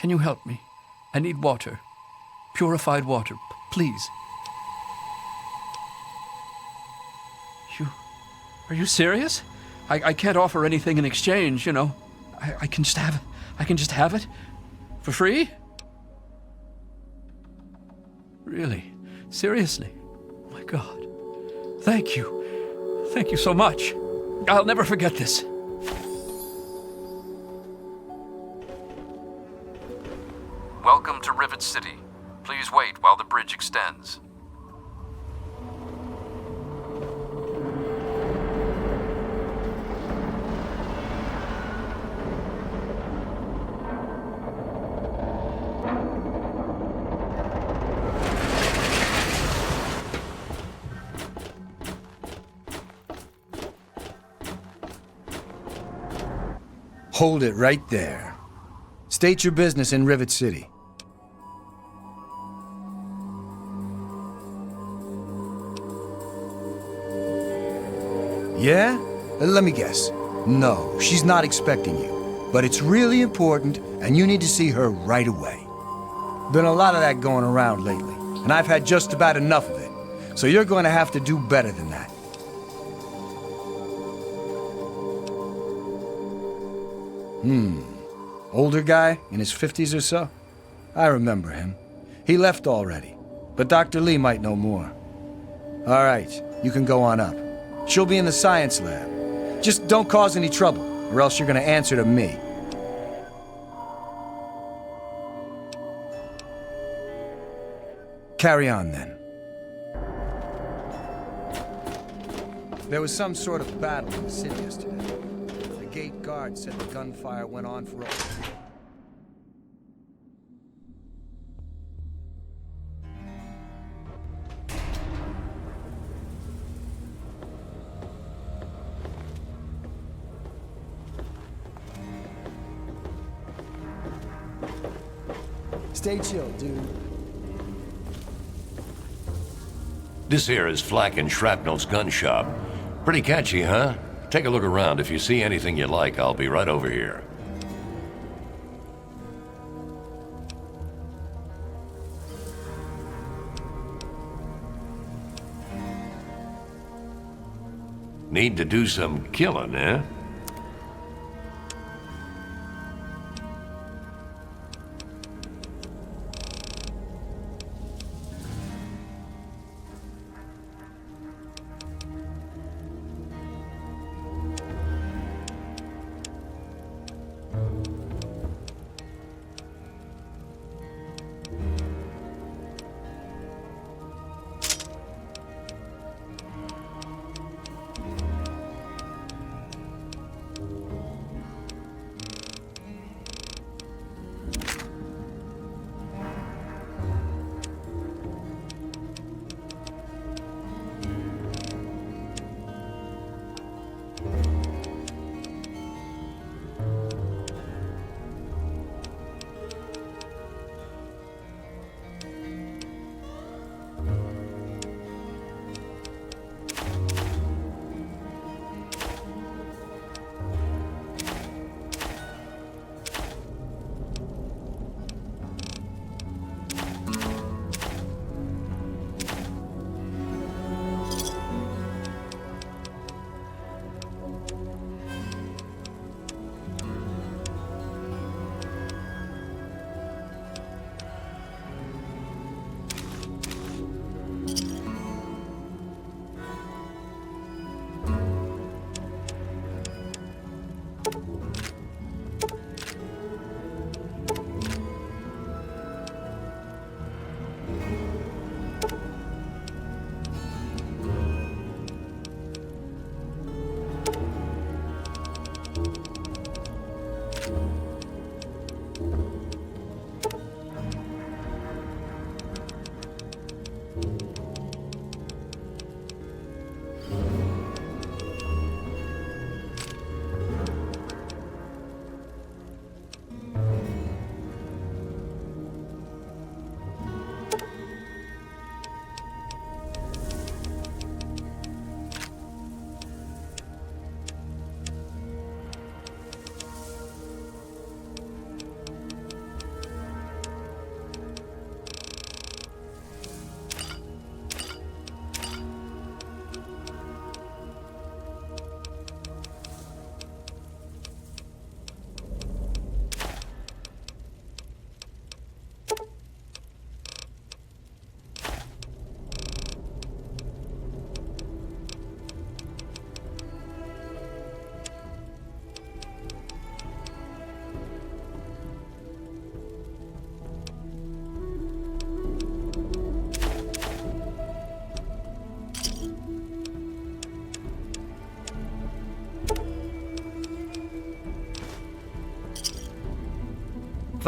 Can you help me? I need water. Purified water, please. Are you serious? I can't offer anything in exchange, you know. I can just have it? For free? Really? Seriously? Oh my God. Thank you. Thank you so much. I'll never forget this. Welcome to Rivet City. Please wait while the bridge extends. Hold it right there. State your business in Rivet City. Yeah? Let me guess. No, she's not expecting you. But it's really important, and you need to see her right away. Been a lot of that going around lately, and I've had just about enough of it. So you're going to have to do better than that. Older guy, in his 50s or so? I remember him. He left already, but Dr. Lee might know more. All right, you can go on up. She'll be in the science lab. Just don't cause any trouble, or else you're gonna answer to me. Carry on, then. There was some sort of battle in the city yesterday. The gate guard said the gunfire went on for a... Stay chill, dude. This here is Flak and Shrapnel's gun shop. Pretty catchy, huh? Take a look around. If you see anything you like, I'll be right over here. Need to do some killing, eh?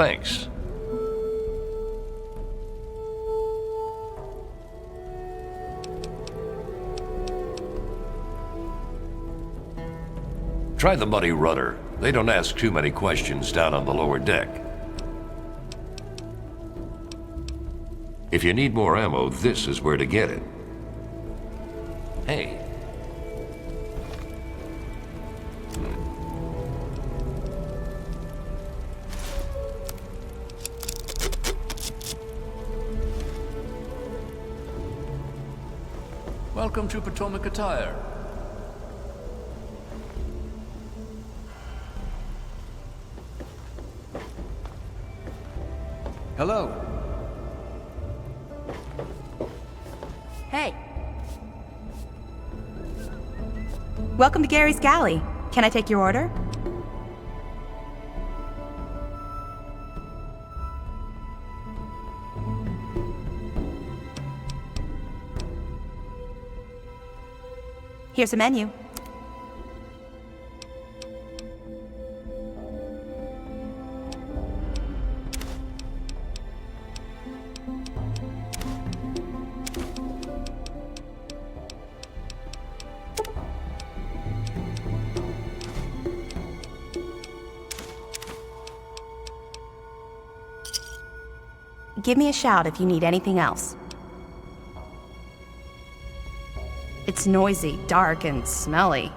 Thanks. Try the muddy rudder. They don't ask too many questions down on the lower deck. If you need more ammo, this is where to get it. Hey. Welcome to Potomac Attire. Hello. Hey. Welcome to Gary's Galley. Can I take your order? Here's a menu. Give me a shout if you need anything else. It's noisy, dark, and smelly.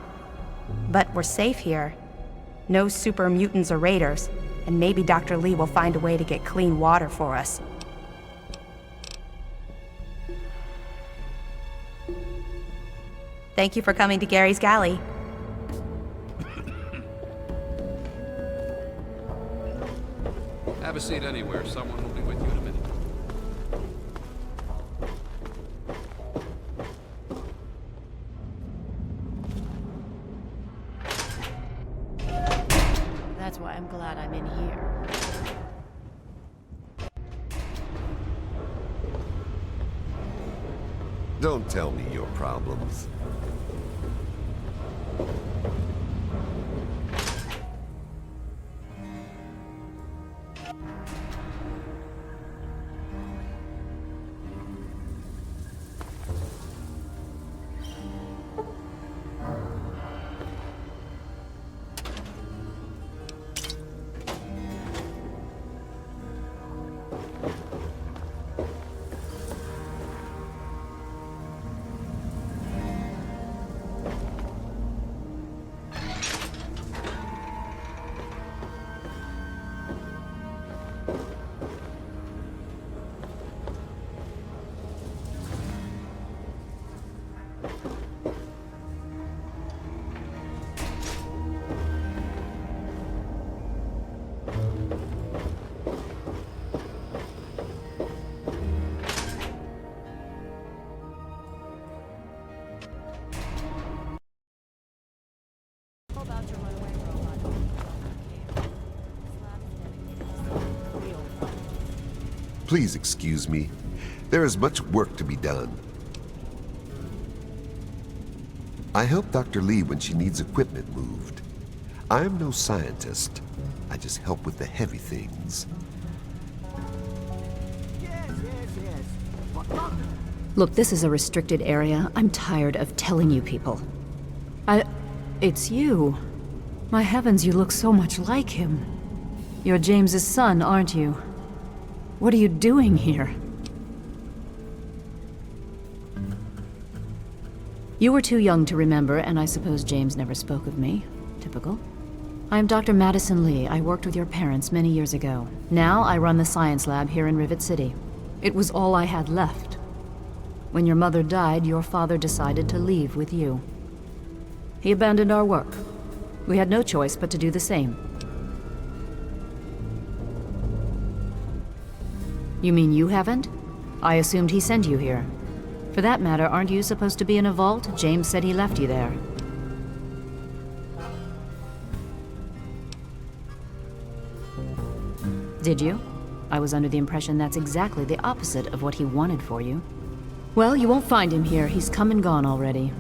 But we're safe here. No super mutants or raiders, and maybe Dr. Lee will find a way to get clean water for us. Thank you for coming to Gary's Galley. Have a seat anywhere. Someone will be with you in a minute. That's why I'm glad I'm in here. Don't tell me your problems. Please excuse me. There is much work to be done. I help Dr. Lee when she needs equipment moved. I am no scientist. I just help with the heavy things. Look, this is a restricted area. I'm tired of telling you people. It's you. My heavens, you look so much like him. You're James's son, aren't you? What are you doing here? You were too young to remember, and I suppose James never spoke of me. Typical. I'm Dr. Madison Lee. I worked with your parents many years ago. Now I run the science lab here in Rivet City. It was all I had left. When your mother died, your father decided to leave with you. He abandoned our work. We had no choice but to do the same. You mean you haven't? I assumed he sent you here. For that matter, aren't you supposed to be in a vault? James said he left you there. Did you? I was under the impression that's exactly the opposite of what he wanted for you. Well, you won't find him here. He's come and gone already.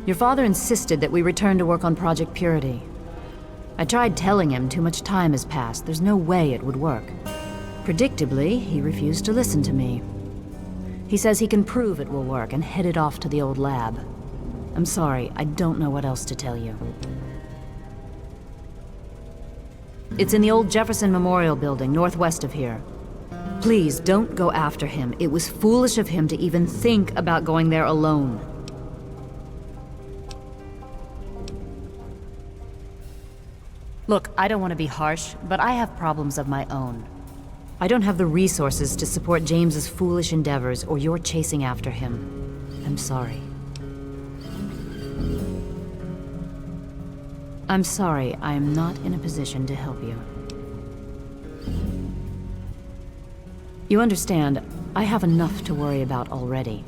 Your father insisted that we return to work on Project Purity. I tried telling him too much time has passed. There's no way it would work. Predictably, he refused to listen to me. He says he can prove it will work and headed off to the old lab. I'm sorry, I don't know what else to tell you. It's in the old Jefferson Memorial Building, northwest of here. Please, don't go after him. It was foolish of him to even think about going there alone. Look, I don't want to be harsh, but I have problems of my own. I don't have the resources to support James's foolish endeavors, or you're chasing after him. I'm sorry. I'm sorry, I am not in a position to help you. You understand, I have enough to worry about already.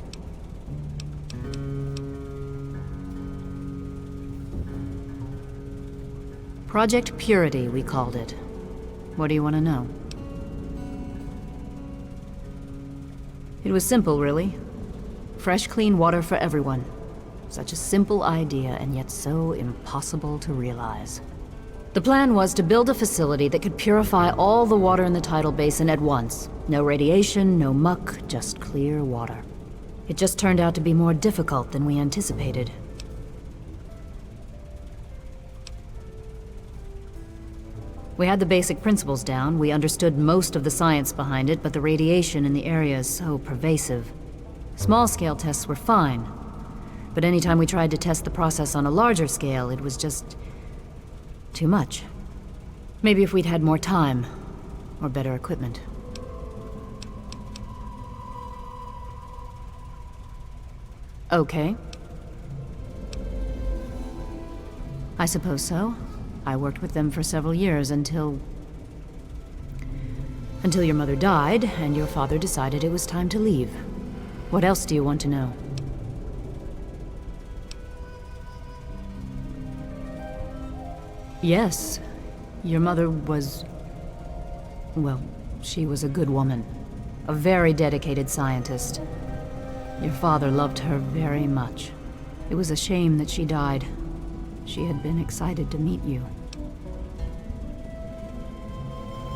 Project Purity, we called it. What do you want to know? It was simple, really. Fresh, clean water for everyone. Such a simple idea, and yet so impossible to realize. The plan was to build a facility that could purify all the water in the tidal basin at once. No radiation, no muck, just clear water. It just turned out to be more difficult than we anticipated. We had the basic principles down, we understood most of the science behind it, but the radiation in the area is so pervasive. Small-scale tests were fine, but anytime we tried to test the process on a larger scale, it was just too much. Maybe if we'd had more time, or better equipment. Okay. I suppose so. I worked with them for several years until your mother died, and your father decided it was time to leave. What else do you want to know? Yes, your mother was... well, she was a good woman. A very dedicated scientist. Your father loved her very much. It was a shame that she died. She had been excited to meet you.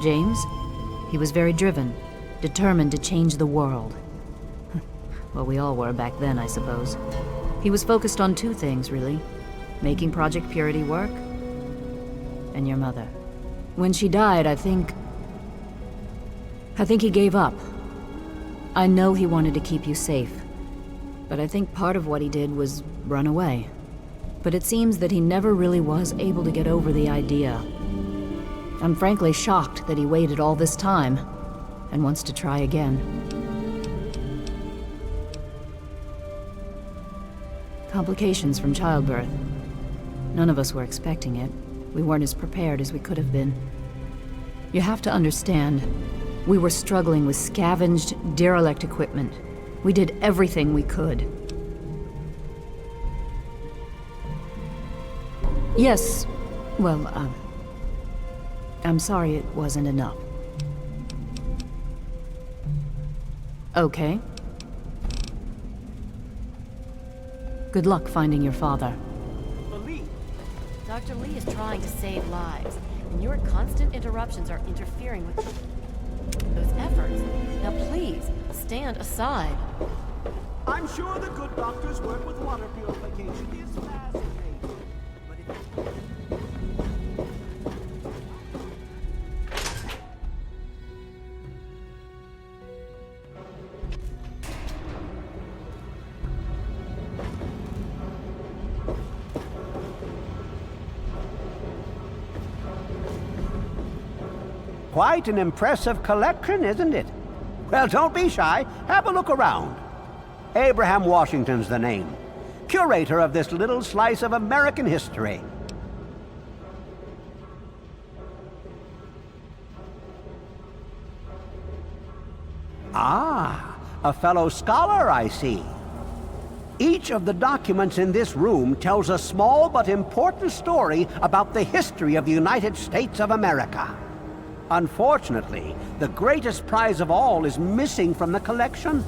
James? He was very driven, determined to change the world. Well, we all were back then, I suppose. He was focused on two things, really. Making Project Purity work, and your mother. When she died, I think he gave up. I know he wanted to keep you safe, but I think part of what he did was run away. But it seems that he never really was able to get over the idea. I'm frankly shocked that he waited all this time, and wants to try again. Complications from childbirth. None of us were expecting it. We weren't as prepared as we could have been. You have to understand, we were struggling with scavenged, derelict equipment. We did everything we could. Yes, well, I'm sorry it wasn't enough. Okay. Good luck finding your father. Dr. Lee is trying to save lives, and your constant interruptions are interfering with those efforts. Now please, stand aside. I'm sure the good doctor's work with water purification is fascinating. But if... Quite an impressive collection, isn't it? Well, don't be shy. Have a look around. Abraham Washington's the name. Curator of this little slice of American history. Ah, a fellow scholar, I see. Each of the documents in this room tells a small but important story about the history of the United States of America. Unfortunately, the greatest prize of all is missing from the collection.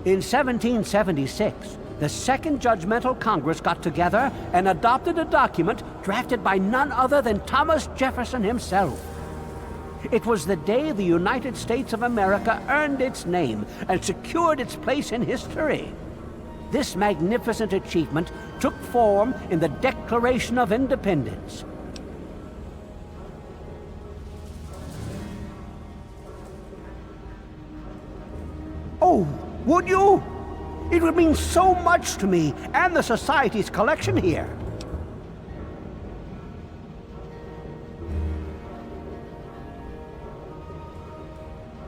In 1776, the Second Judgmental Congress got together and adopted a document drafted by none other than Thomas Jefferson himself. It was the day the United States of America earned its name and secured its place in history. This magnificent achievement took form in the Declaration of Independence. Oh, would you? It would mean so much to me and the Society's collection here.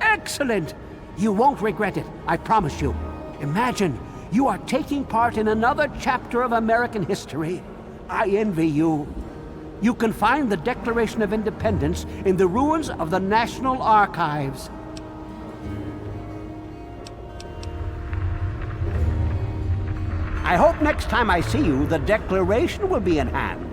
Excellent! You won't regret it, I promise you. Imagine, you are taking part in another chapter of American history. I envy you. You can find the Declaration of Independence in the ruins of the National Archives. I hope next time I see you, the Declaration will be in hand.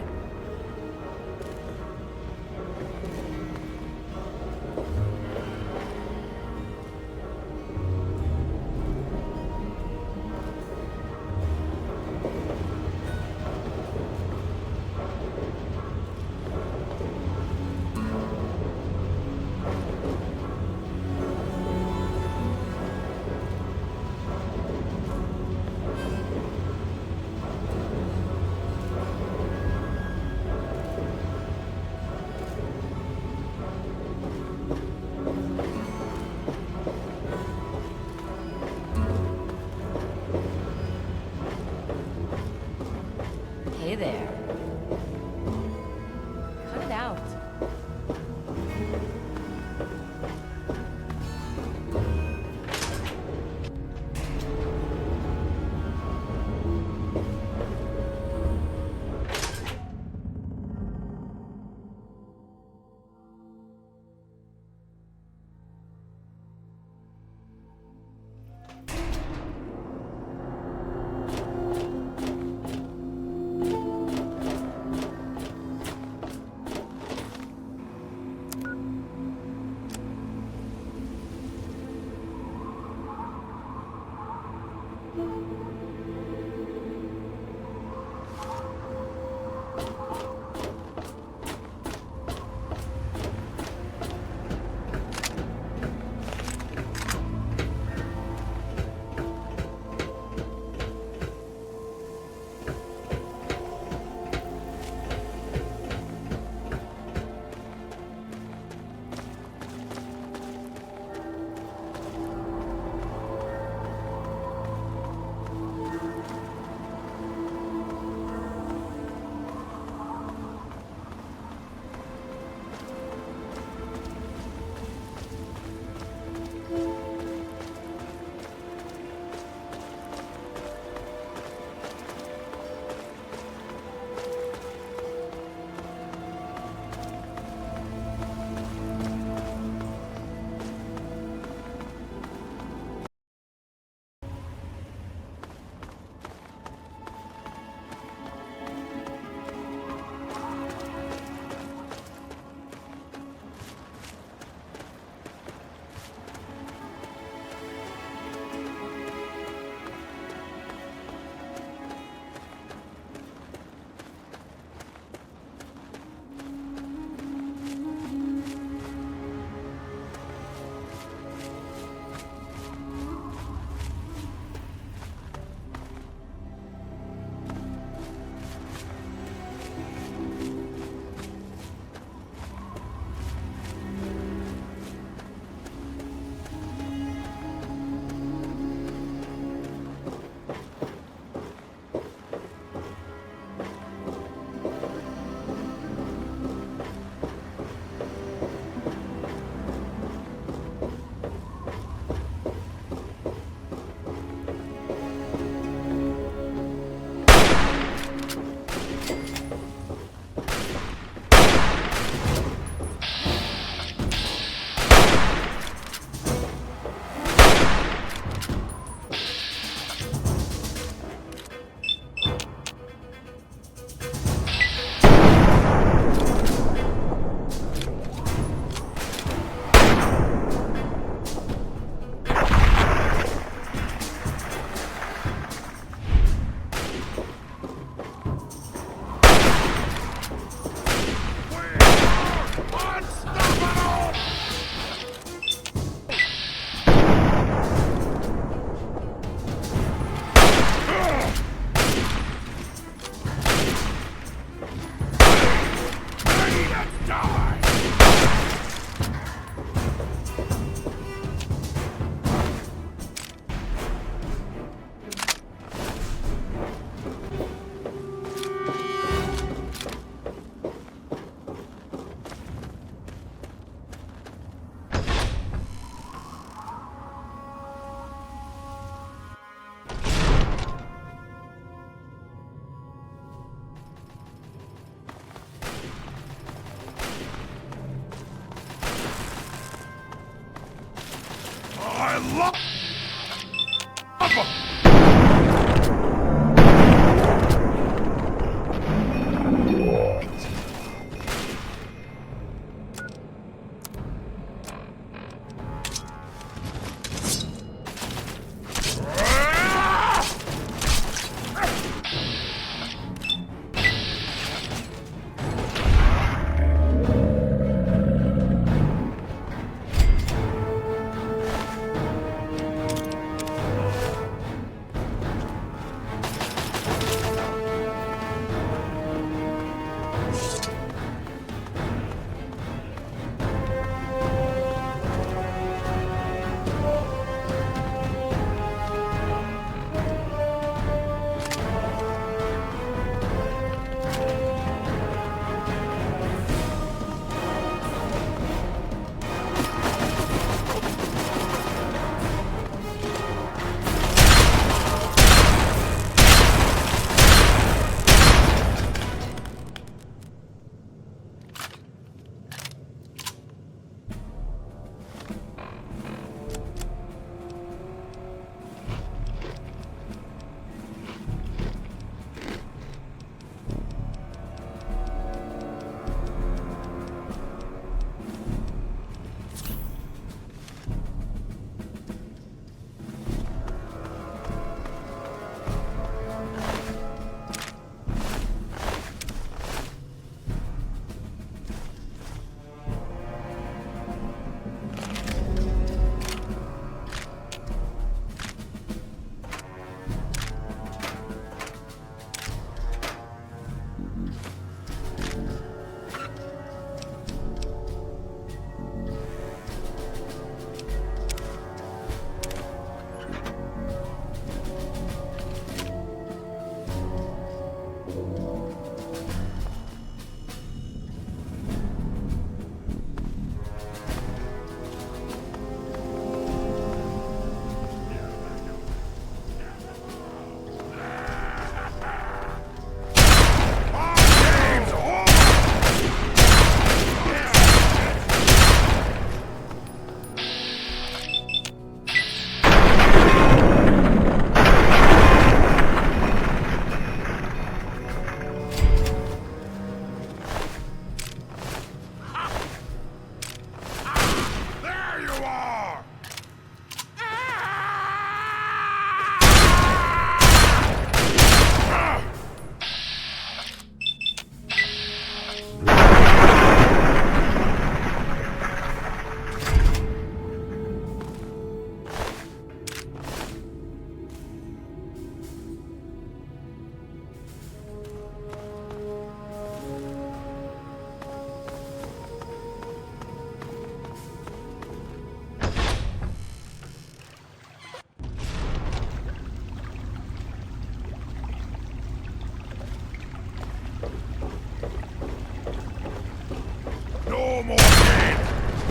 No more pain!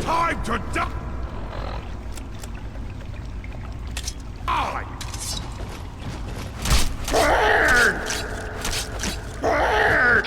Time to die! Burn! Burn!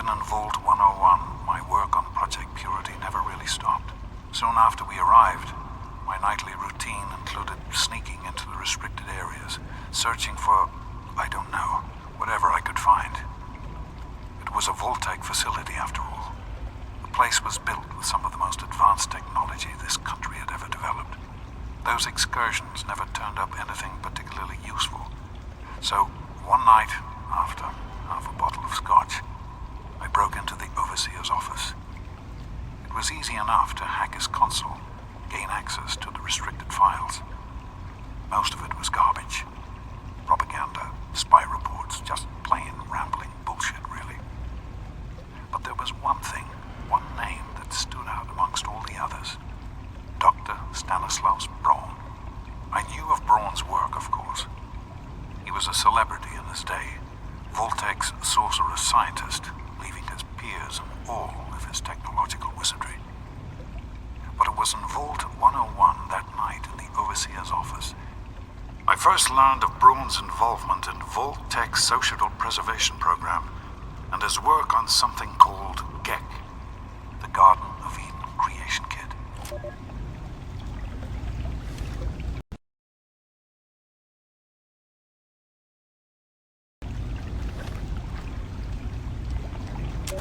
Even in Vault 101, my work on Project Purity never really stopped. Soon after we arrived, my nightly routine included sneaking into the restricted areas, searching for, I don't know, whatever I could find. It was a Vault-Tec facility after all. The place was built with some of the most advanced technology this country had ever developed. Those excursions never turned up anything particularly useful. So, one night, after half a bottle of scotch, I broke into the overseer's office. It was easy enough to hack his console, gain access to the restricted files. Most of it was garbage. Propaganda, spy reports, just plain rambling bullshit, really. But there was one thing, one name that stood out amongst all the others. Dr. Stanislaus Braun. I knew of Braun's work, of course. He was a celebrity in his day, Vault-Tec's sorcerous scientist, leaving his peers in awe of his technological wizardry. But it was in Vault 101 that night in the Overseer's office I first learned of Braun's involvement in Vault-Tec's Social Preservation Program and his work on something called GEC, the Garden of Eden Creation Kit.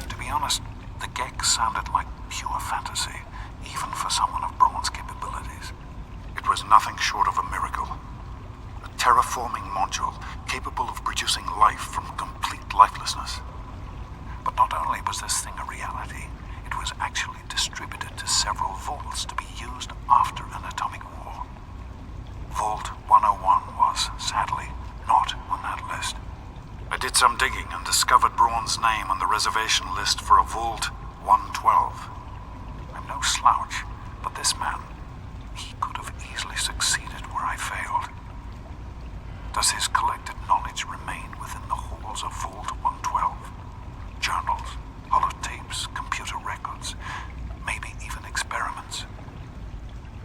To be honest, the GEC sounded like pure fantasy, even for someone of Braun's capabilities. It was nothing short of a miracle. A terraforming module capable of producing life from complete lifelessness. But not only was this thing a reality, it was actually distributed to several vaults to be used after an atomic war. Vault 101 was, sadly, not on that list. I did some digging and discovered Braun's name on the reservation list for a Vault 112. I'm no slouch, but this man, he could have easily succeeded where I failed. Does his collected knowledge remain within the halls of Vault 112? Journals, holotapes, computer records, maybe even experiments.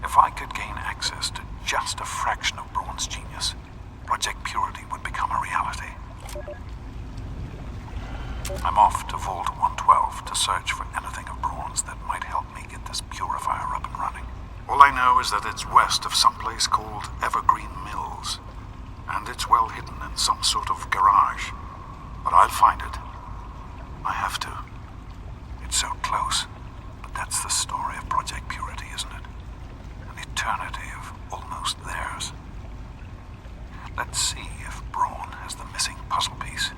If I could gain access to just a fraction of Braun's genius, Project Purity would become a reality. I'm off to Vault 112 to search for anything of Braun's that might help me get this purifier up and running. All I know is that it's west of some place called Evergreen Mills, and it's well hidden in some sort of garage. But I'll find it. I have to. It's so close, but that's the story of Project Purity, isn't it? An eternity of almost theirs. Let's see if Braun has the missing puzzle piece.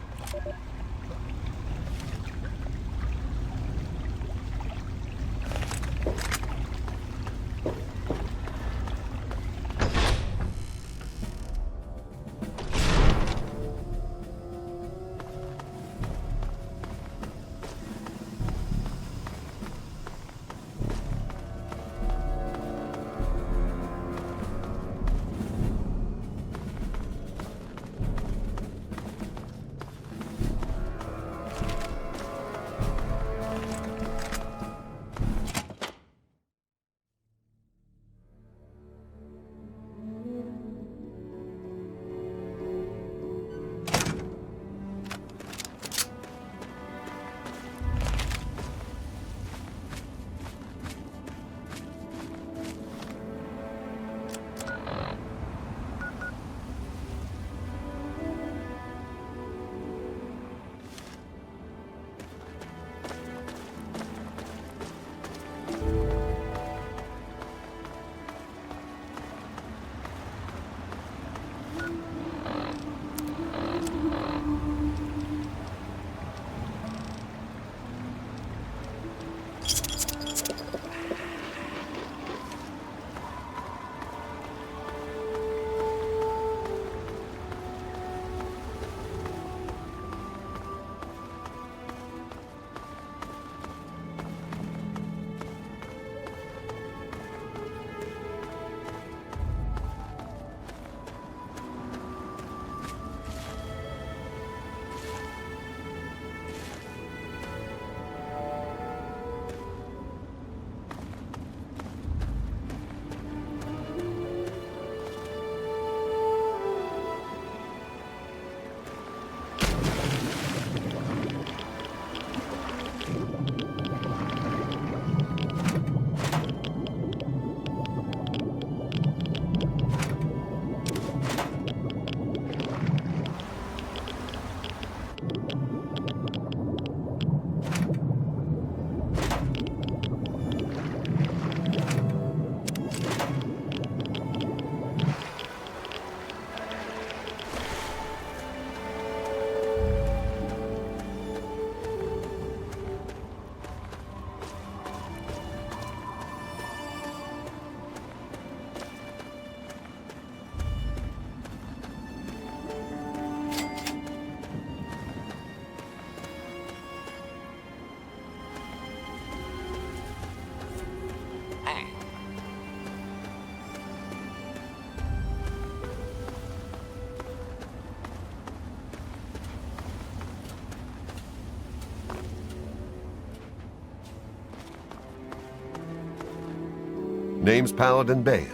Name's Paladin Bale.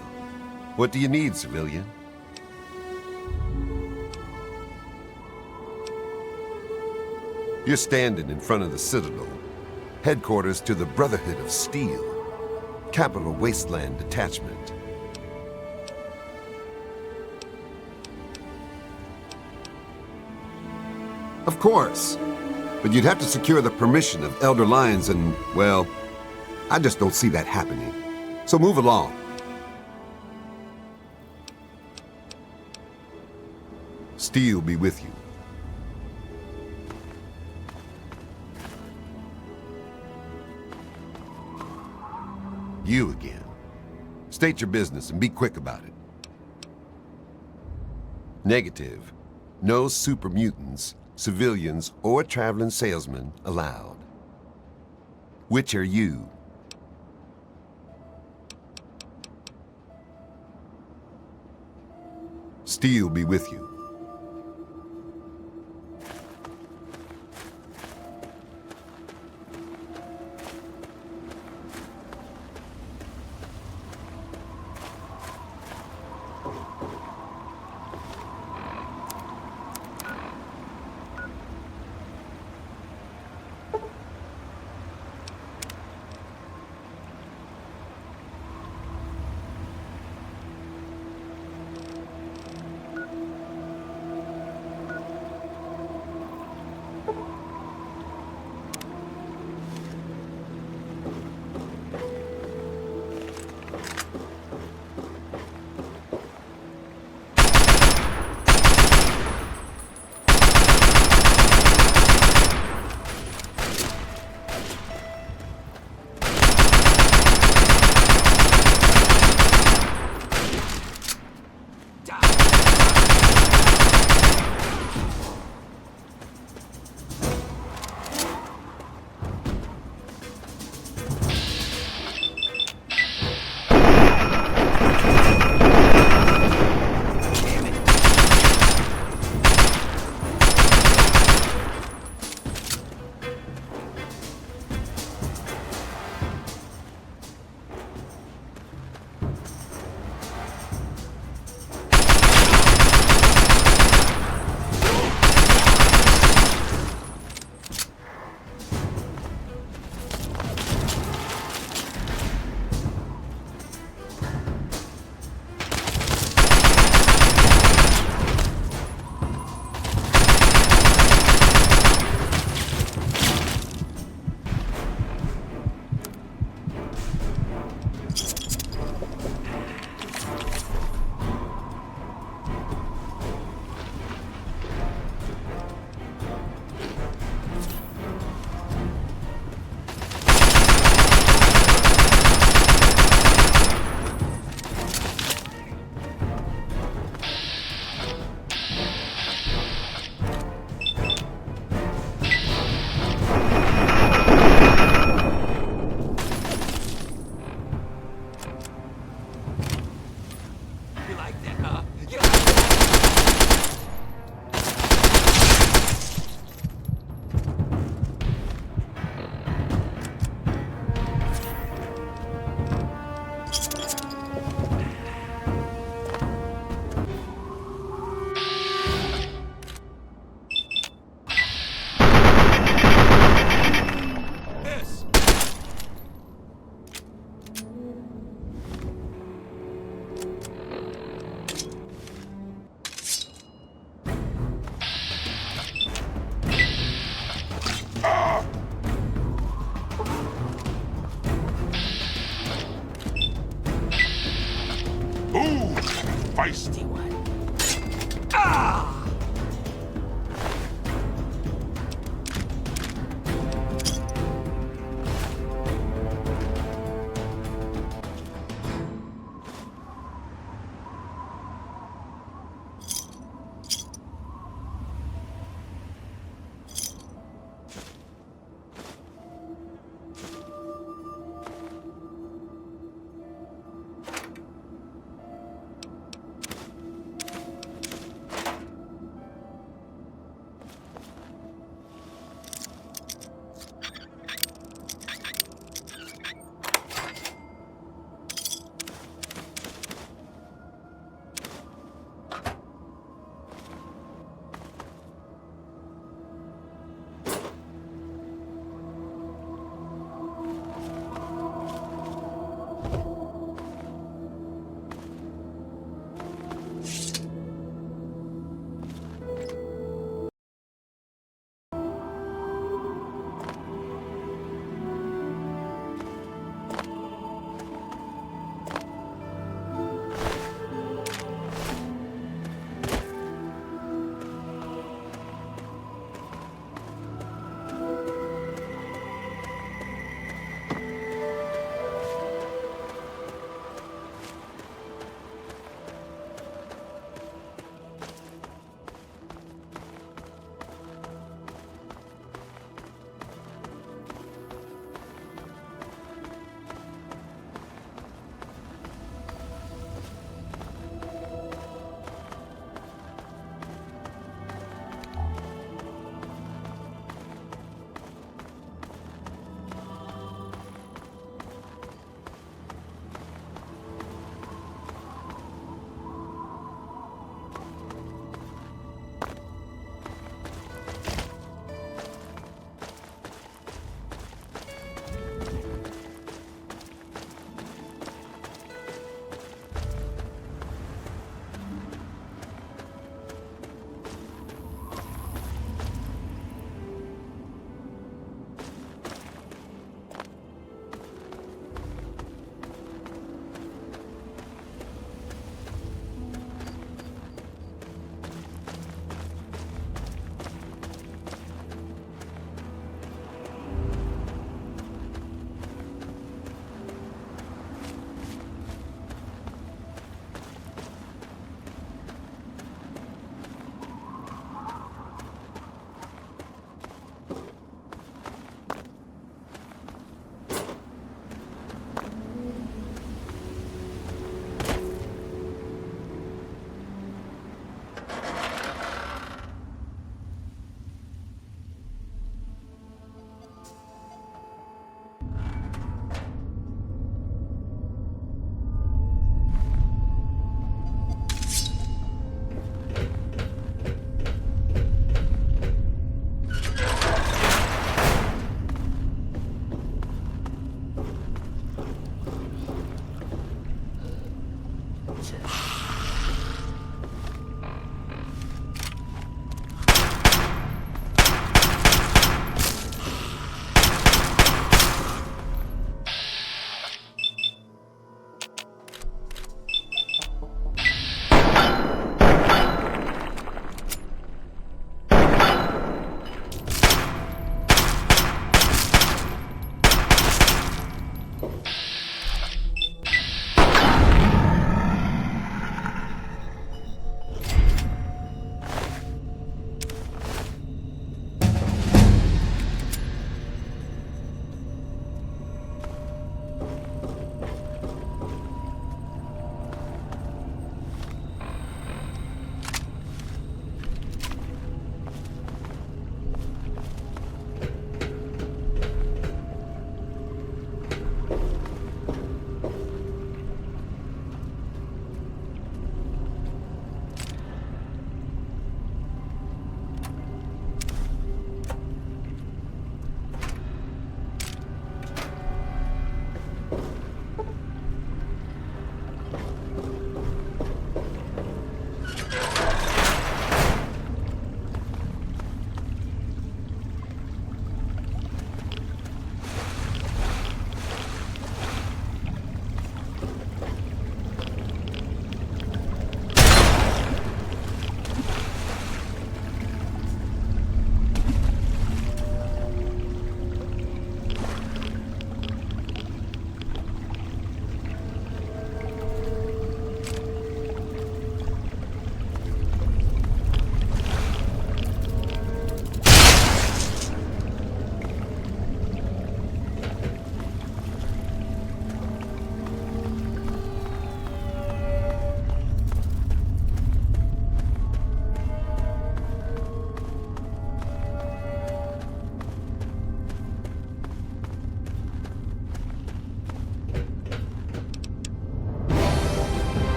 What do you need, civilian? You're standing in front of the Citadel, headquarters to the Brotherhood of Steel, Capital Wasteland Detachment. Of course, but you'd have to secure the permission of Elder Lyons and, well, I just don't see that happening. So move along. Steel be with you. You again. State your business and be quick about it. Negative. No super mutants, civilians, or traveling salesmen allowed. Which are you? Steel be with you.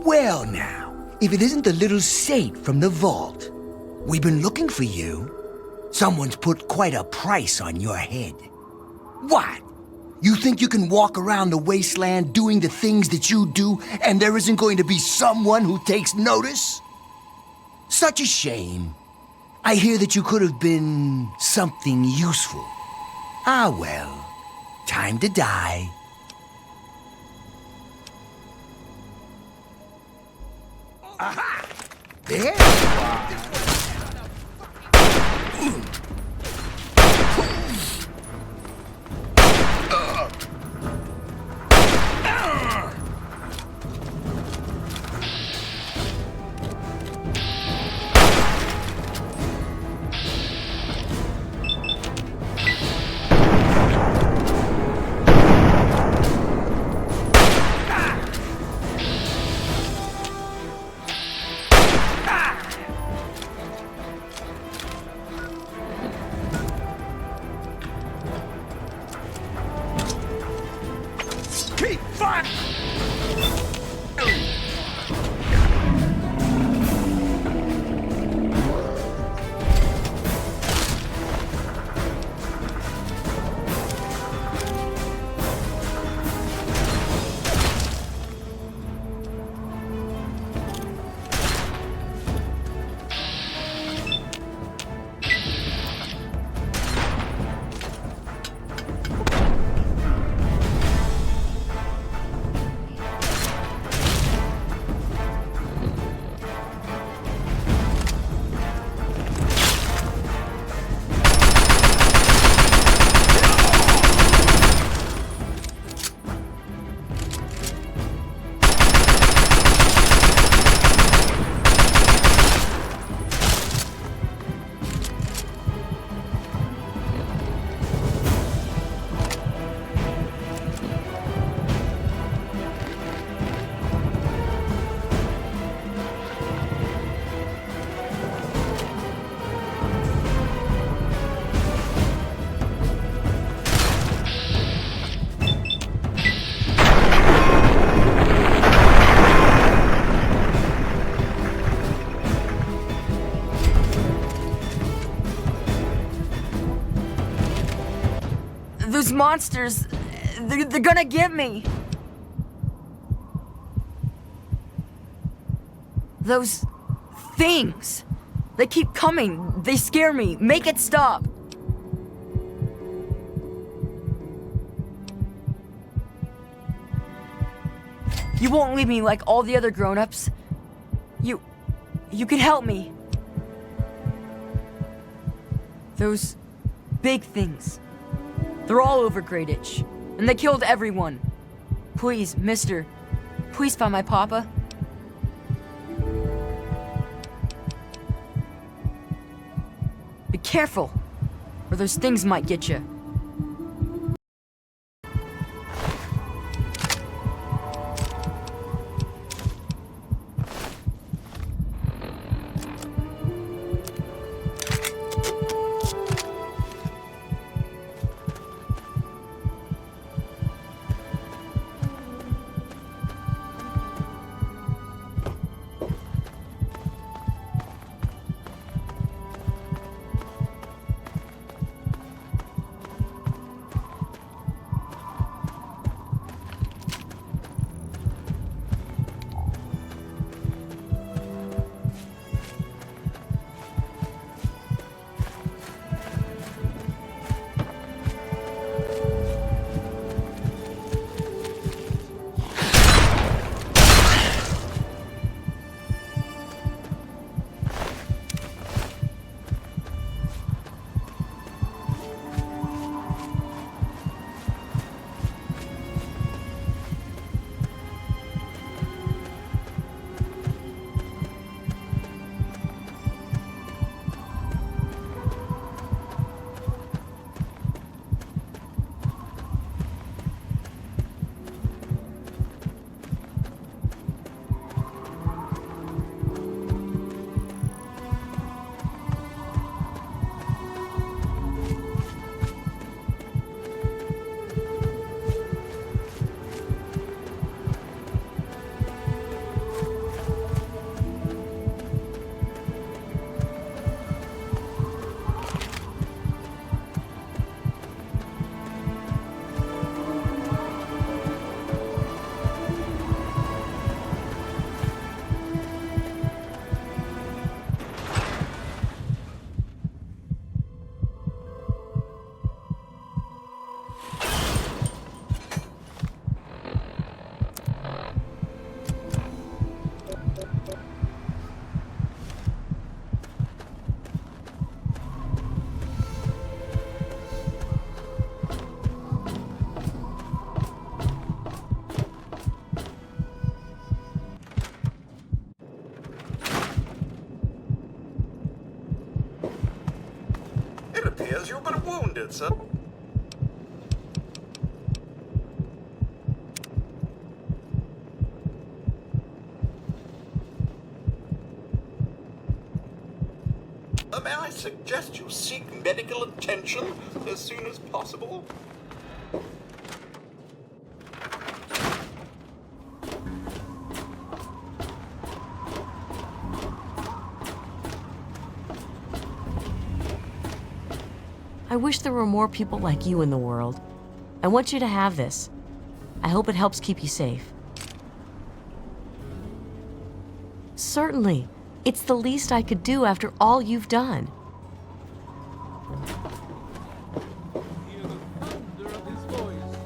Well now, if it isn't the little saint from the vault. We've been looking for you. Someone's put quite a price on your head. What? You think you can walk around the wasteland doing the things that you do, and there isn't going to be someone who takes notice? Such a shame. I hear that you could have been something useful. Ah well, time to die. Aha! There you are! Keep fire! Those monsters, they're gonna get me. Those things, they keep coming. They scare me. Make it stop. You won't leave me like all the other grown-ups. You can help me. Those big things. They're all over Greyditch, and they killed everyone. Please, mister, please find my papa. Be careful, or those things might get you. minute, sir. May I suggest you seek medical attention as soon as possible? I wish there were more people like you in the world. I want you to have this. I hope it helps keep you safe. Certainly. It's the least I could do after all you've done. Hear the thunder of his voice.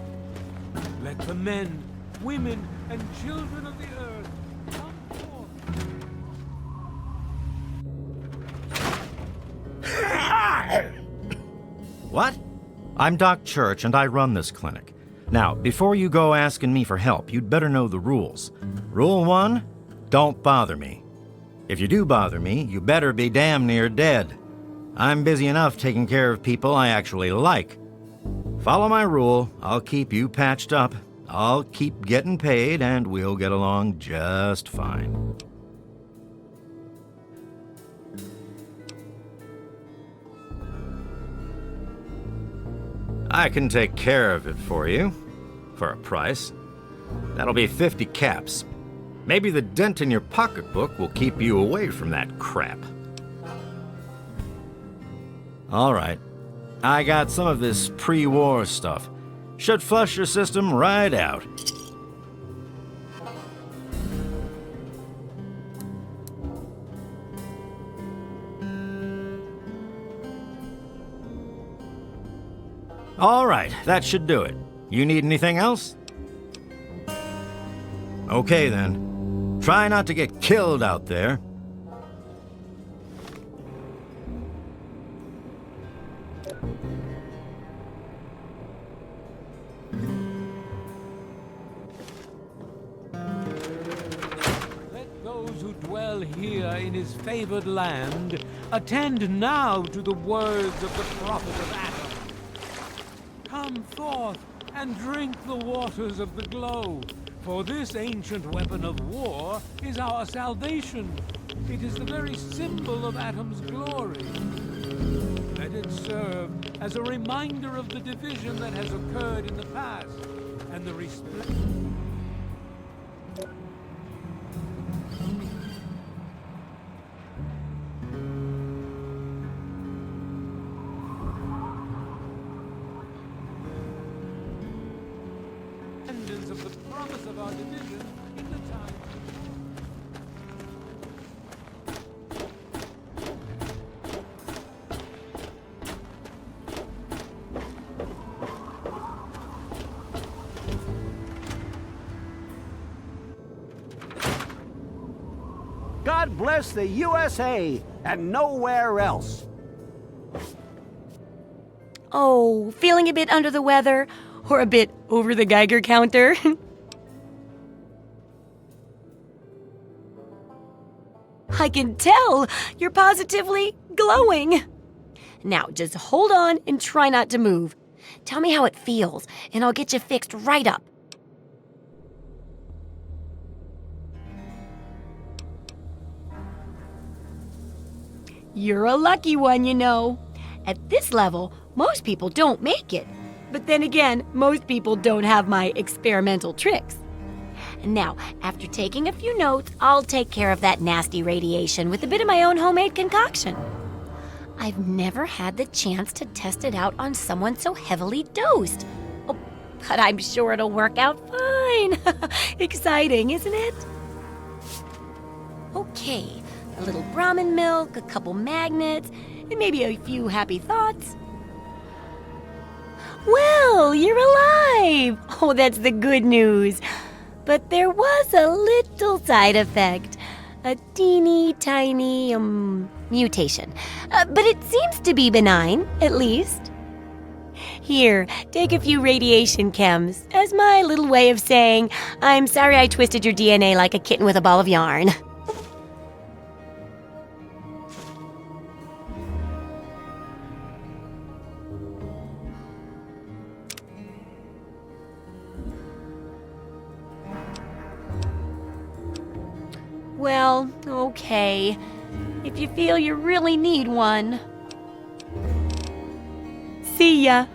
Let the men, women, and children of the earth come forth. What? I'm Doc Church, and I run this clinic. Now, before you go asking me for help, you'd better know the rules. Rule 1, don't bother me. If you do bother me, you better be damn near dead. I'm busy enough taking care of people I actually like. Follow my rule, I'll keep you patched up, I'll keep getting paid, and we'll get along just fine. I can take care of it for you, for a price. That'll be 50 caps. Maybe the dent in your pocketbook will keep you away from that crap. All right. I got some of this pre-war stuff. Should flush your system right out. All right, that should do it. You need anything else? Okay then. Try not to get killed out there. Let those who dwell here in his favored land attend now to the words of the prophet of Adam. Come forth and drink the waters of the glow. For this ancient weapon of war is our salvation. It is the very symbol of Atom's glory. Let it serve as a reminder of the division that has occurred in the past and the respect. Of the promise of our division in the time. God bless the USA and nowhere else. Oh, feeling a bit under the weather? Or a bit over the Geiger counter? I can tell! You're positively glowing! Now, just hold on and try not to move. Tell me how it feels, and I'll get you fixed right up. You're a lucky one, you know. At this level, most people don't make it. But then again, most people don't have my experimental tricks. Now, after taking a few notes, I'll take care of that nasty radiation with a bit of my own homemade concoction. I've never had the chance to test it out on someone so heavily dosed. Oh, but I'm sure it'll work out fine. Exciting, isn't it? Okay, a little Brahmin milk, a couple magnets, and maybe a few happy thoughts. Well, you're alive! Oh, that's the good news. But there was a little side effect. A teeny tiny, mutation. But it seems to be benign, at least. Here, take a few radiation chems as my little way of saying, I'm sorry I twisted your DNA like a kitten with a ball of yarn. Well, okay. If you feel you really need one. See ya.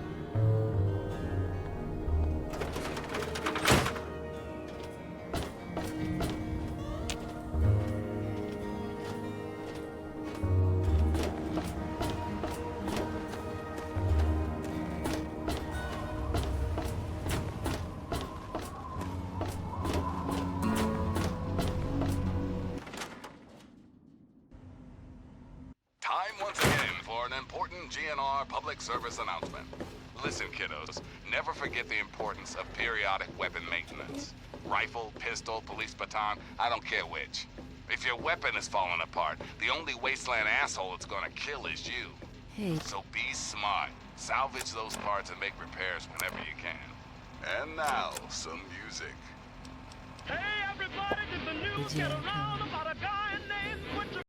Time once again for an important GNR public service announcement. Listen, kiddos, never forget the importance of periodic weapon maintenance. Rifle, pistol, police baton, I don't care which. If your weapon is falling apart, the only wasteland asshole it's gonna kill is you. Hey. So be smart. Salvage those parts and make repairs whenever you can. And now, some music. Hey everybody, did the news get around about a guy named Butcher